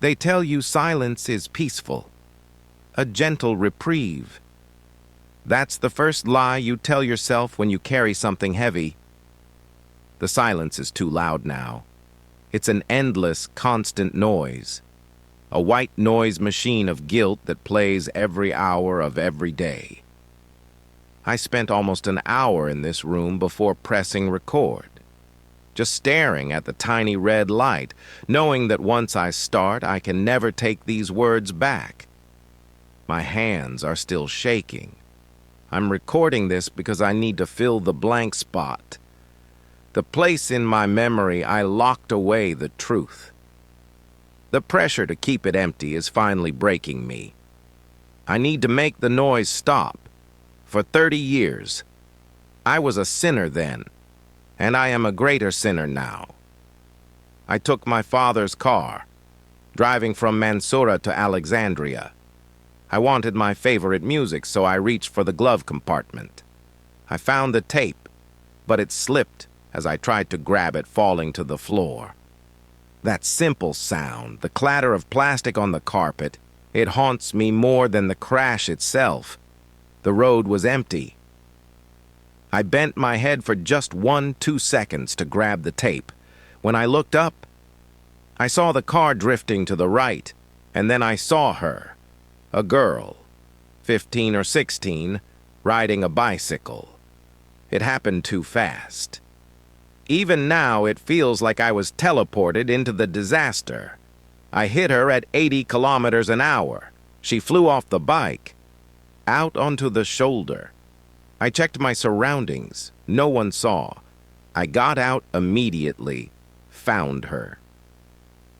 They tell you silence is peaceful, a gentle reprieve. That's the first lie you tell yourself when you carry something heavy. The silence is too loud now. It's an endless, constant noise. A white noise machine of guilt that plays every hour of every day. I spent almost an hour in this room before pressing record, just staring at the tiny red light, knowing that once I start, I can never take these words back. My hands are still shaking. I'm recording this because I need to fill the blank spot, the place in my memory I locked away the truth. The pressure to keep it empty is finally breaking me. I need to make the noise stop. For 30 years, I was a sinner then, and I am a greater sinner now. I took my father's car, driving from Mansoura to Alexandria. I wanted my favorite music, so I reached for the glove compartment. I found the tape, but it slipped as I tried to grab it, falling to the floor. That simple sound, the clatter of plastic on the carpet, it haunts me more than the crash itself. The road was empty. I bent my head for just 1-2 seconds to grab the tape. When I looked up, I saw the car drifting to the right, and then I saw her, a girl, 15 or 16, riding a bicycle. It happened too fast. Even now, it feels like I was teleported into the disaster. I hit her at 80 kilometers an hour. She flew off the bike, out onto the shoulder. I checked my surroundings. No one saw. I got out immediately, found her.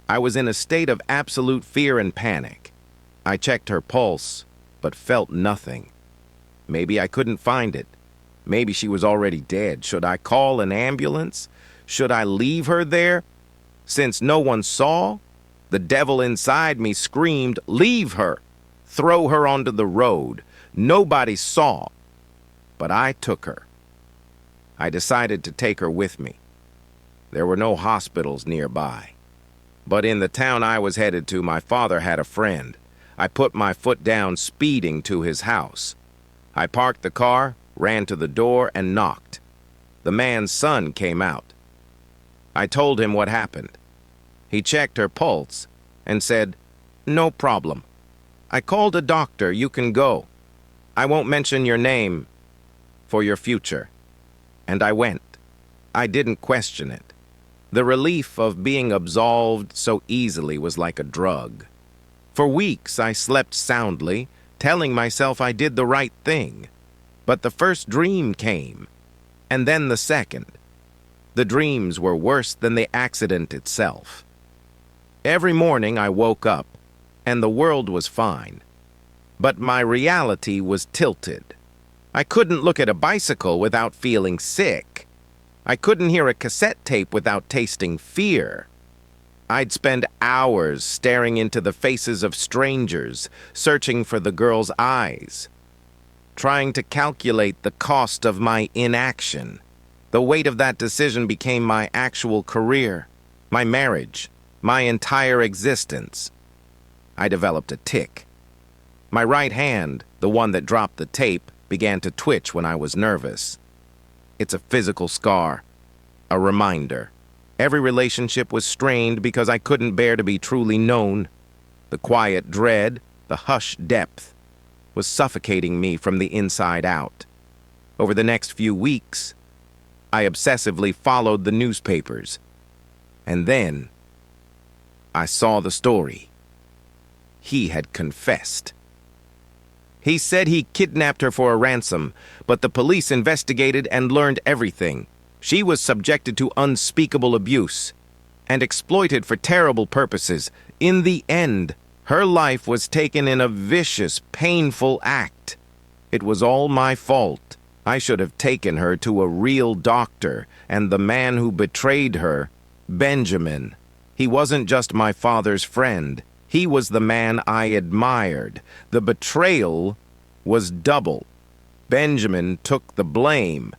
I was in a state of absolute fear and panic. I checked her pulse, but felt nothing. Maybe I couldn't find it. Maybe she was already dead. Should I call an ambulance? Should I leave her there? Since no one saw, the devil inside me screamed, "Leave her! Throw her onto the road." Nobody saw, but I took her. I decided to take her with me. There were no hospitals nearby. But in the town I was headed to, my father had a friend. I put my foot down, speeding to his house. I parked the car, ran to the door, and knocked. The man's son came out. I told him what happened. He checked her pulse and said, "No problem. I called a doctor. You can go. I won't mention your name for your future." And I went. I didn't question it. The relief of being absolved so easily was like a drug. For weeks I slept soundly, telling myself I did the right thing. But the first dream came, and then the second. The dreams were worse than the accident itself. Every morning I woke up, and the world was fine. But my reality was tilted. I couldn't look at a bicycle without feeling sick. I couldn't hear a cassette tape without tasting fear. I'd spend hours staring into the faces of strangers, searching for the girl's eyes, trying to calculate the cost of my inaction. The weight of that decision became my actual career, my marriage, my entire existence. I developed a tic. My right hand, the one that dropped the tape, began to twitch when I was nervous. It's a physical scar, a reminder. Every relationship was strained because I couldn't bear to be truly known. The quiet dread, the hushed depth, was suffocating me from the inside out. Over the next few weeks, I obsessively followed the newspapers. And then, I saw the story. He had confessed. He said he kidnapped her for a ransom, but the police investigated and learned everything. She was subjected to unspeakable abuse and exploited for terrible purposes. In the end, her life was taken in a vicious, painful act. It was all my fault. I should have taken her to a real doctor, and the man who betrayed her, Benjamin. He wasn't just my father's friend. He was the man I admired. The betrayal was double. Benjamin took the blame,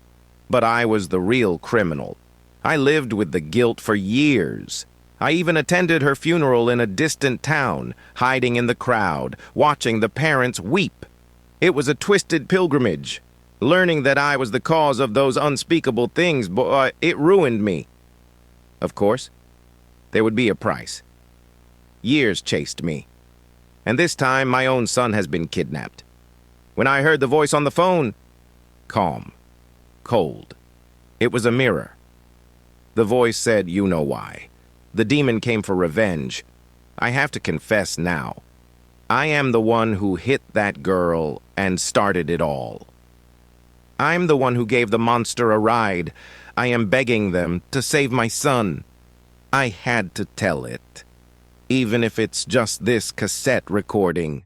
but I was the real criminal. I lived with the guilt for years. I even attended her funeral in a distant town, hiding in the crowd, watching the parents weep. It was a twisted pilgrimage. Learning that I was the cause of those unspeakable things, it ruined me. Of course, there would be a price. Years chased me. And this time, my own son has been kidnapped. When I heard the voice on the phone, calm, cold. It was a mirror. The voice said, "You know why. The demon came for revenge. I have to confess now. I am the one who hit that girl and started it all. I'm the one who gave the monster a ride. I am begging them to save my son. I had to tell it. Even if it's just this cassette recording."